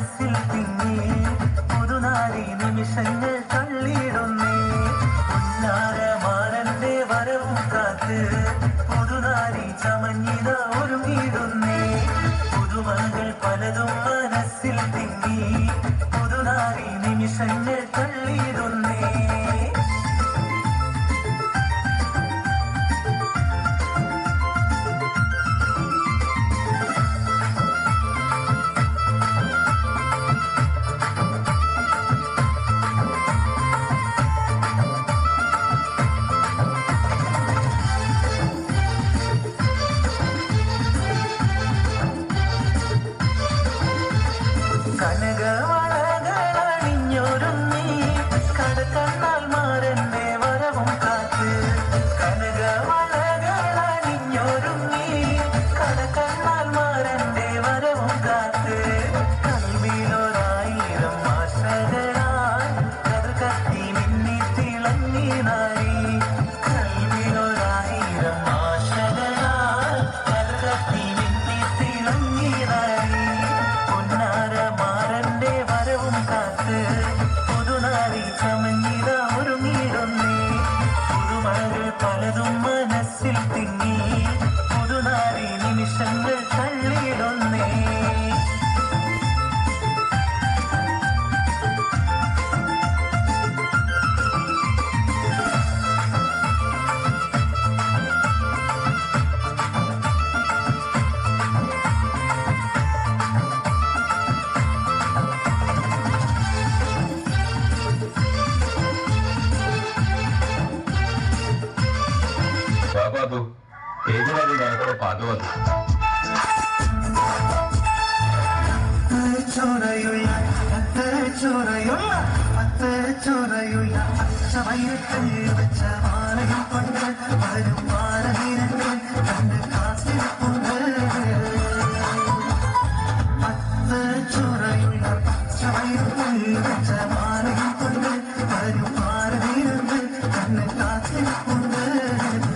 മനസ്സിൽ തിങ്ങി പുതുനാരി നിമിഷങ്ങൾ തള്ളിയിടുന്നേ പുന്നാരമാരന്റെ വരവും കാത്ത് പുതുനാരി ചമഞ്ഞിത ഒരുങ്ങിയിടുന്നേ പുതുമകൾ പലതും മനസ്സിൽ തിങ്ങി പുതുനാരി നിമിഷങ്ങൾ തള്ളിയിടുന്നേ കനകവളകളണിഞ്ഞൊരുങ്ങി കടക്കണ്ണാൽ മാരന്റെ വരവും കാത്ത് കനകവളകളണിഞ്ഞൊരുങ്ങി കടക്കണ്ണാൽ മാരന്റെ വരവും കാത്ത് കൽവിലൊരായിരം ആശകളാൽ കതിർ കത്തി മിന്നി തിളങ്ങി നാരി കൽവിലൊരായിരം ആശകളാൽ കതിർ കത്തി മിന്നി തിളങ്ങി നാരി പുന്നാരമാരന്റെ വരവും കാത്ത് പുതുനാരി ചമഞ്ഞിത ഒരുങ്ങിയിടുന്നേ പുതുമകൾ പലതും മനസ്സിൽ തിങ്ങി പുതുനാരി നിമിഷങ്ങൾ തള്ളിയിടുന്നേ బాబు ఏది పాదవద్దు ചോരയുള്ള അച്ചവയത്തിൽ വെച്ച മാലയും കൊണ്ട് വരും മാലവീരങ്ങൾ കണ്ട് കാത്തിരിപ്പുണ്ട് ചോരയുള്ള അച്ചവയത്തിൽ വെച്ച മാലയും കൊണ്ട് വരും മാലവീരങ്ങൾ കണ്ട് കാത്തിരിപ്പുണ്ട്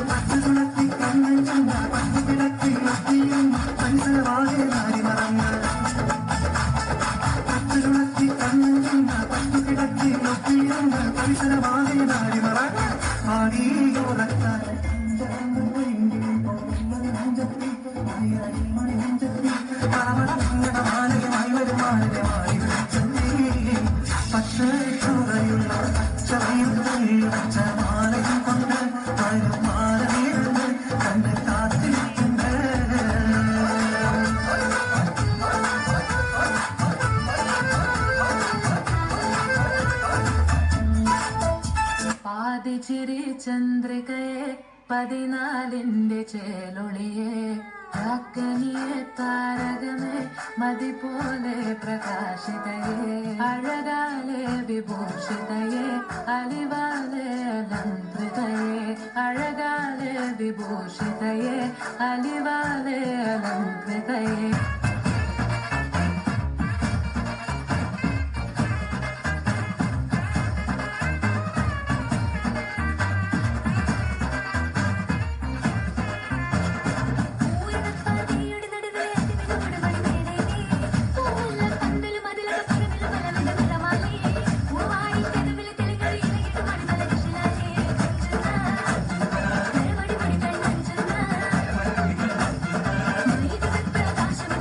പത്ത് തുളത്തി കണ്ണൻ ചെന്ന പത്ത് കിടത്തി നത്തിയും പരിസരവാകെ നാരി മറങ്ങൾ പത്ത് തുളത്തി കണ്ണൻ ചെന്ന പത്ത് കിടത്തി നത്തിയും പരിസരവാകെ നാരി മറങ്ങൾ ആടിയോടത്താൻ മാലയമായി വരും മാലയമായി പക്ഷേ ചോരയുള്ള അച്ചവയിൽ വെച്ച മാലയും കൊണ്ട് വരും മാലവീരങ്ങൾ കണ്ട് കാത്തിരിക്കുന്നുണ്ട് പാതിച്ചിരി ചന്ദ്രികയെ പതിനാലിന്റെ ചേലൊളിയെ കാക്കനിയെ താരകമേ മതി പോലെ പ്രകാശിതയെ അഴകാലെ വിഭൂഷിതയെ അലിവാലെ അലങ്കൃതയെ അഴകാലെ വിഭൂഷിതയെ അലിവാലെ അലങ്കൃതയെ പ്രകാശം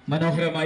മനോഹരമായ